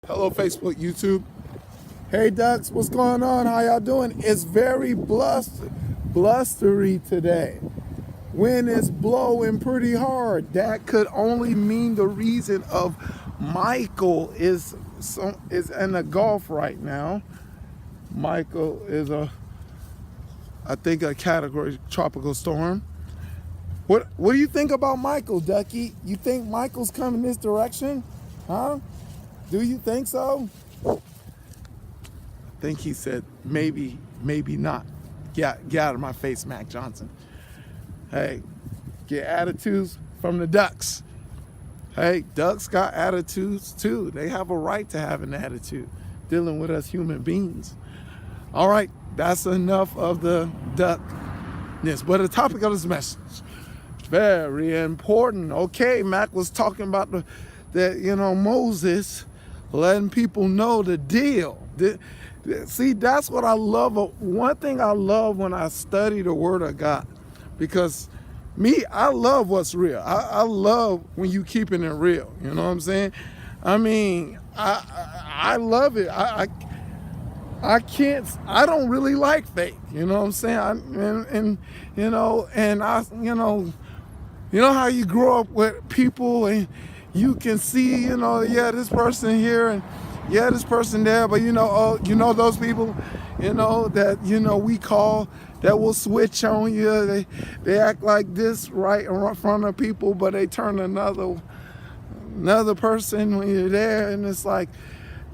Hello, Facebook, YouTube. Hey, ducks, what's going on? How y'all doing? It's very blustery today. Wind is blowing pretty hard. That could only mean the reason of Michael is in the Gulf right now. Michael is I think a category tropical storm. What do you think about Michael, Ducky? You think Michael's coming this direction? Huh? Do you think so? I think he said maybe not. Get out of my face, Mac Johnson. Hey, get attitudes from the ducks. Hey, ducks got attitudes too. They have a right to have an attitude dealing with us human beings. All right, that's enough of the duckness. But the topic of this message, very important. Okay, Mac was talking about Moses letting people know the deal. See, that's what I love. One thing I love when I study the Word of God, because I love what's real. I love when you keeping it real. You know what I'm saying? I mean, I love it. I don't really like fake. You know what I'm saying? You know how you grow up with people and you can see, yeah, this person here and yeah, this person there, but those people, that, we call, that will switch on you. They act like this right in front of people, but they turn another person when you're there, and it's like,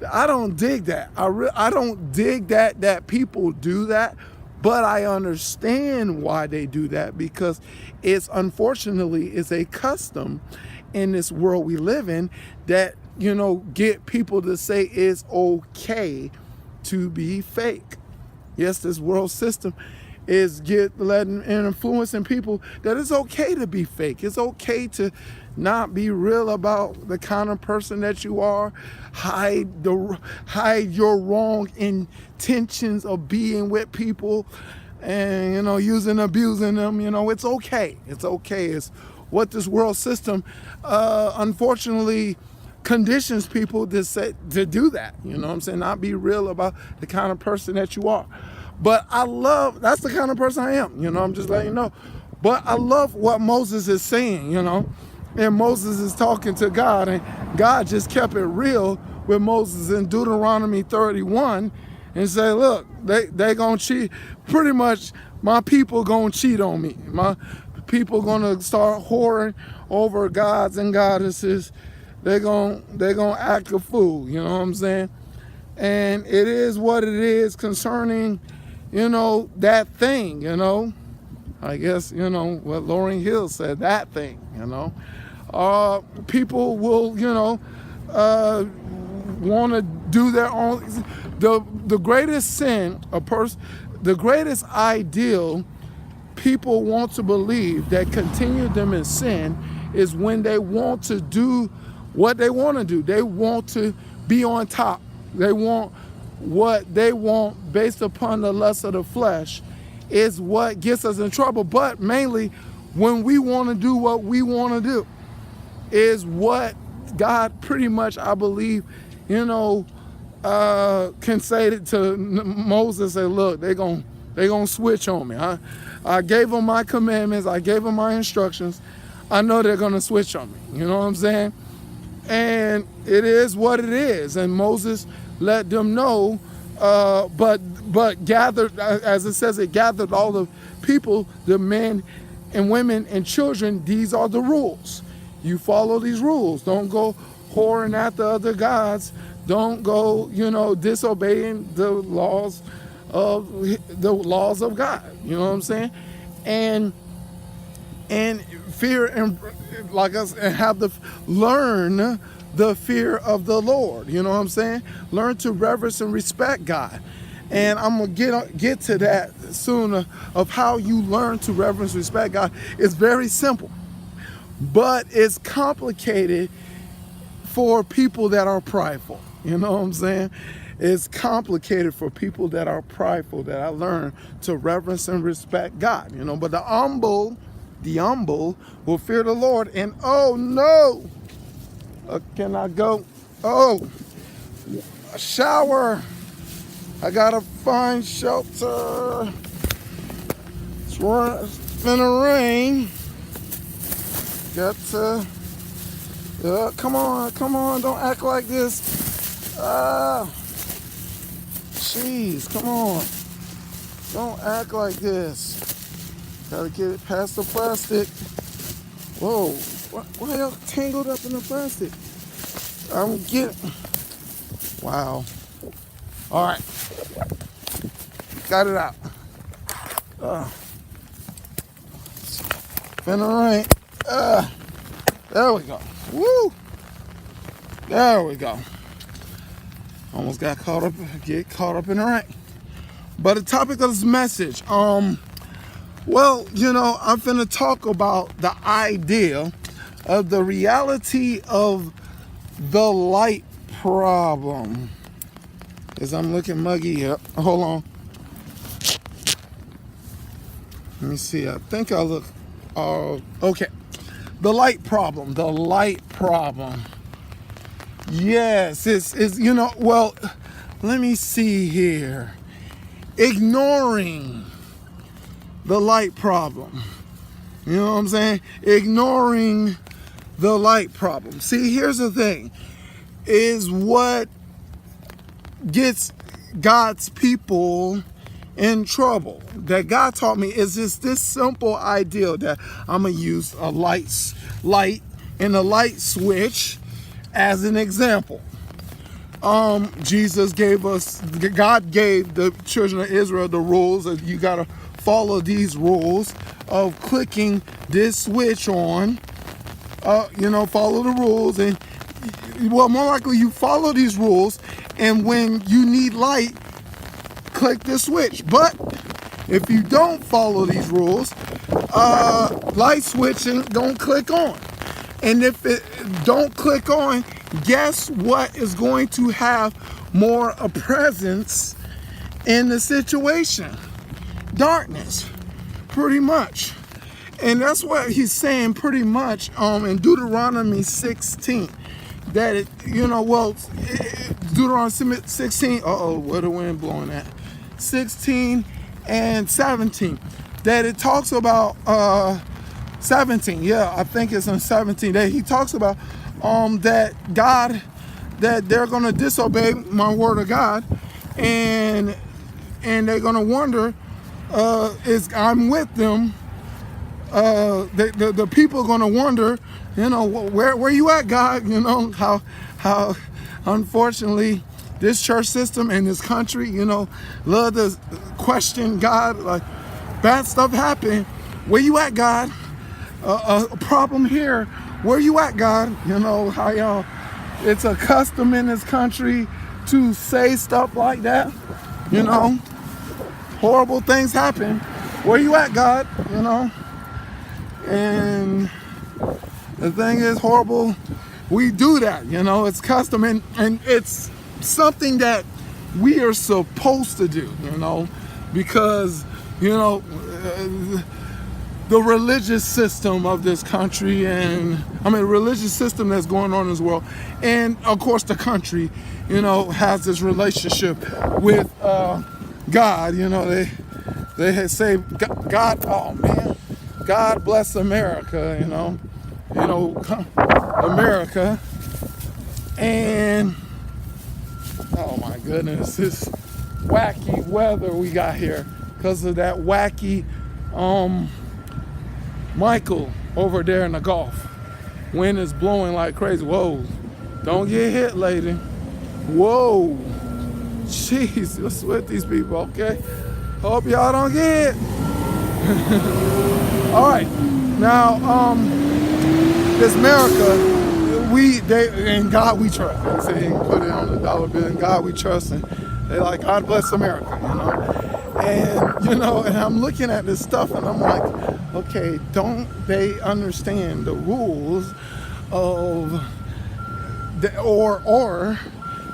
I don't dig that. I don't dig that people do that, but I understand why they do that, because unfortunately it's a custom in this world we live in that, get people to say it's okay to be fake. Yes, this world system is letting and influencing people that it's okay to be fake. It's okay to not be real about the kind of person that you are. Hide your wrong intentions of being with people and, abusing them. It's okay. It's okay. It's what this world system, unfortunately, conditions people to do that. You know what I'm saying? Not be real about the kind of person that you are. But that's the kind of person I am. I'm just letting you know. But I love what Moses is saying, and Moses is talking to God, and God just kept it real with Moses in Deuteronomy 31 and say, look, they gonna cheat. Pretty much my people gonna cheat on me. My people gonna start whoring over gods and goddesses. They're gonna act a fool, you know what I'm saying? And it is what it is concerning, that thing, I guess, what Lauryn Hill said, that thing, people will, want to do their own. The greatest sin, the greatest ideal people want to believe that continue them in sin is when they want to do what they want to do. They want to be on top. They want what they want based upon the lust of the flesh is what gets us in trouble. But mainly when we want to do what we want to do is what God pretty much, I believe, can say to Moses, say, look, they're gonna switch on me. I gave them my commandments. I gave them my instructions. I know they're going to switch on me. You know what I'm saying? And it is what it is. And Moses let them know, but gathered, as it says, it gathered all the people, the men and women and children. These are the rules. You follow these rules. Don't go whoring after other gods. Don't go, disobeying the laws of God. You know what I'm saying? And fear and learn the fear of the Lord. You know what I'm saying? Learn to reverence and respect God. And I'm gonna get to that soon of how you learn to reverence and respect God. It's very simple, but it's complicated for people that are prideful. You know what I'm saying? It's complicated for people that are prideful, that I learn to reverence and respect God, but the humble will fear the Lord. And oh no, can I go? Oh, A shower. I gotta find shelter. It's gonna rain. Got to. Come on, don't act like this. Jeez, come on. Don't act like this. Gotta get it past the plastic. Whoa, why y'all tangled up in the plastic? I'm getting. Wow. All right. Got it out. Finna rain. There we go. Woo! There we go. Almost get caught up in the rain. But the topic of this message, well, I'm finna talk about the idea of the reality of the light problem. As I'm looking muggy here. Hold on. Let me see. I think I look. Okay. The light problem. The light problem. Yes, it's well, let me see here. Ignoring the light problem. You know what I'm saying? Ignoring the light problem. See, here's the thing. Is what gets God's people in trouble. That God taught me is this simple idea that I'm going to use a light and a light switch as an example. God gave the children of Israel the rules that you got to follow these rules of clicking this switch on. Follow the rules, and well, more likely you follow these rules, and when you need light, click the switch. But if you don't follow these rules, light switching don't click on. And if it don't click on, guess what is going to have more a presence in the situation? Darkness, pretty much. And that's what he's saying pretty much in Deuteronomy 16. That Deuteronomy 16, where the wind blowing at? 16 and 17. That it talks about 17, yeah, I think it's in 17 that he talks about that they're gonna disobey my word of God, and they're gonna wonder is I'm with them. The people are gonna wonder, where you at, God? How unfortunately this church system and this country, love to question God. Like, bad stuff happen. Where you at, God? A problem here. Where you at, God? How y'all, it's a custom in this country to say stuff like that. Horrible things happen. Where you at, God? And the thing is, horrible, we do that. It's custom, and it's something that we are supposed to do, because, the religious system of this country, and religious system that's going on in this world, and of course the country, has this relationship with God. They say God. Oh man, God bless America. America, and oh my goodness, this wacky weather we got here because of that wacky Michael over there in the Gulf. Wind is blowing like crazy. Whoa, don't get hit, lady. Whoa, jeez, what's with these people? Okay, hope y'all don't get hit. All right, now this America, in God we trust. They say you can put it on the dollar bill. In God we trust, and they like, God bless America, And and I'm looking at this stuff, and I'm like, okay, don't they understand the rules of or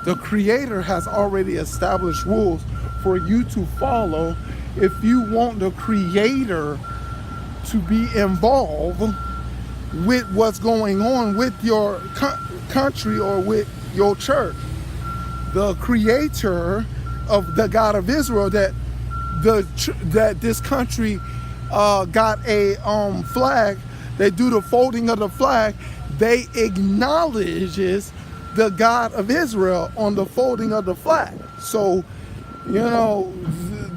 the Creator has already established rules for you to follow if you want the Creator to be involved with what's going on with your country or with your church. the creator of the God of Israel, that this country got a flag. They do the folding of the flag. They acknowledges the God of Israel on the folding of the flag. So,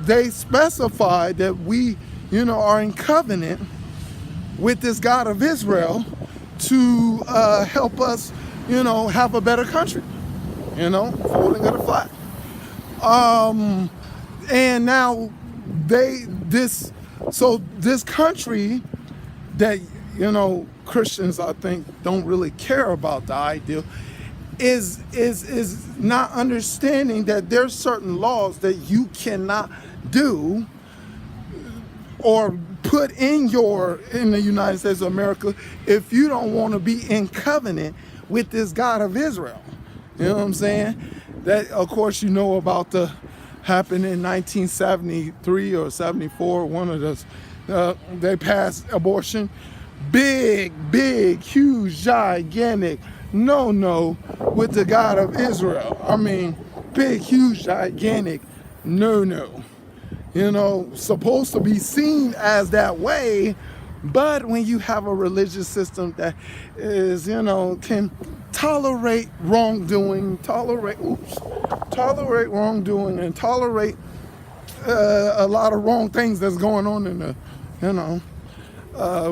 they specify that we, are in covenant with this God of Israel to help us, have a better country. Folding of the flag. And now this country that, Christians, I think, don't really care about the ideal, is not understanding that there's certain laws that you cannot do or put in the United States of America if you don't want to be in covenant with this God of Israel. You know what I'm saying? That, of course, about the happened in 1973 or 74, one of those. They passed abortion. Big, huge, gigantic no with the God of Israel. I mean, big, huge, gigantic no. Supposed to be seen as that way, but when you have a religious system that is, can tolerate wrongdoing, tolerate wrongdoing, and tolerate a lot of wrong things that's going on in the,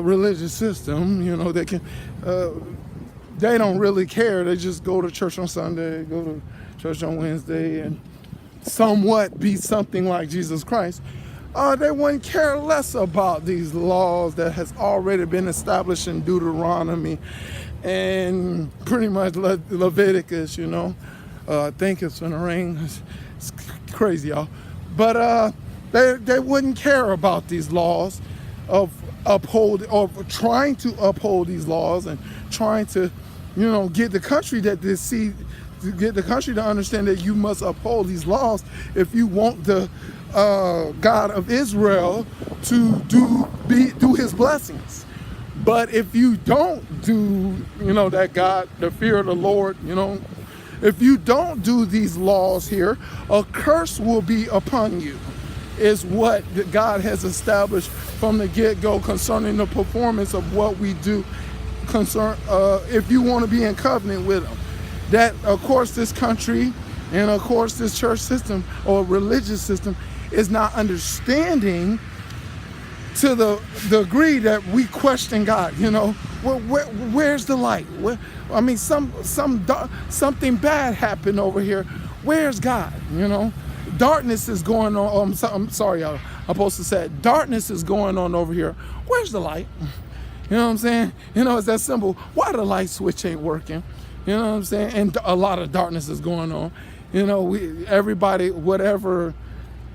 religious system, they can, they don't really care. They just go to church on Sunday, go to church on Wednesday, and somewhat be something like Jesus Christ. They wouldn't care less about these laws that has already been established in Deuteronomy and pretty much Leviticus, I think it's in the rain. It's crazy, y'all. But they wouldn't care about these laws of trying to uphold these laws and trying to, get the country to understand that you must uphold these laws if you want the God of Israel to do his blessings. But if you don't do, that God, the fear of the Lord, if you don't do these laws here, a curse will be upon you, is what God has established from the get-go concerning the performance of what we do if you want to be in covenant with him. That, of course, this country and, of course, this church system or religious system is not understanding to the degree that we question God. Where's the light? Something bad happened over here. Where's God? Darkness is going on. I'm sorry, y'all. I'm supposed to say it. Darkness is going on over here. Where's the light? You know what I'm saying? It's that simple. Why the light switch ain't working? You know what I'm saying? And a lot of darkness is going on. Everybody, whatever,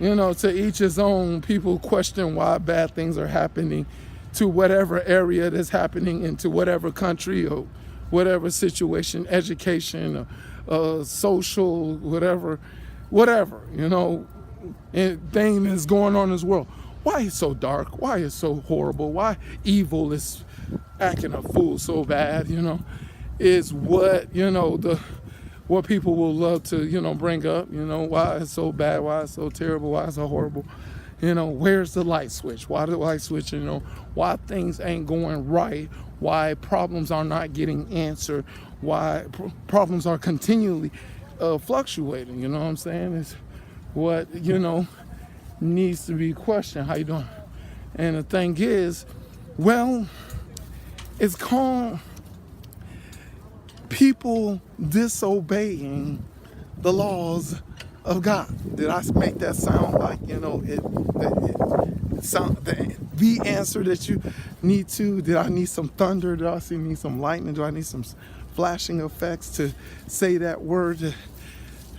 to each his own. People question why bad things are happening to whatever area that's happening into whatever country or whatever situation, education, social, whatever, and thing that's going on in this world. Why is it so dark? Why is it so horrible? Why evil is acting a fool so bad, is what, what people will love to, bring up, why it's so bad, why it's so terrible, why it's so horrible. Where's the light switch? Why the light switch, why things ain't going right, why problems are not getting answered, why problems are continually fluctuating, you know what I'm saying? It's what, needs to be questioned. How you doing? And the thing is, well, it's called people disobeying the laws of God. Did I make that sound like, it sound the answer that you need to? Did I need some thunder? Did I need some lightning? Do I need some flashing effects to say that word?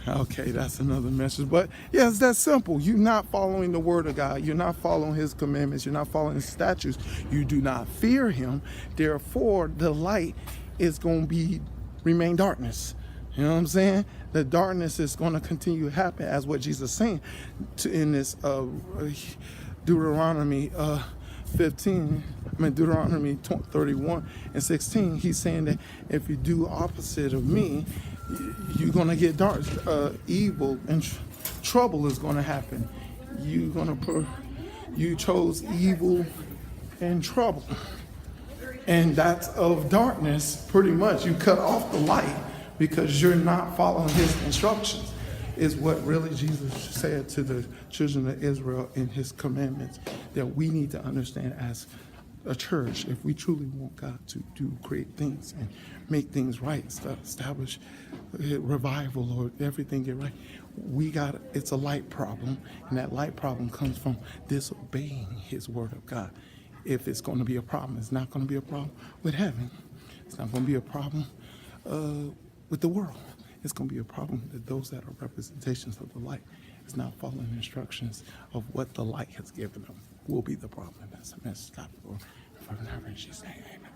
Okay, that's another message. But yeah, it's that simple. You're not following the word of God. You're not following his commandments. You're not following his statutes. You do not fear him. Therefore, the light is going to remain darkness. You know what I'm saying? The darkness is going to continue to happen, as what Jesus is saying in this Deuteronomy Deuteronomy 31 and 16, he's saying that if you do opposite of me, you're going to get dark, evil, and trouble is going to happen. You chose evil and trouble. And that's of darkness, pretty much. You cut off the light because you're not following his instructions, is what really Jesus said to the children of Israel in his commandments, that we need to understand as a church. If we truly want God to do great things and make things right, establish revival or everything get right, it's a light problem, and that light problem comes from disobeying his word of God. If it's going to be a problem, it's not going to be a problem with heaven. It's not going to be a problem with the world. It's going to be a problem that those that are representations of the light is not following instructions of what the light has given them will be the problem. That's the message. God, for the Reverend, she's saying amen.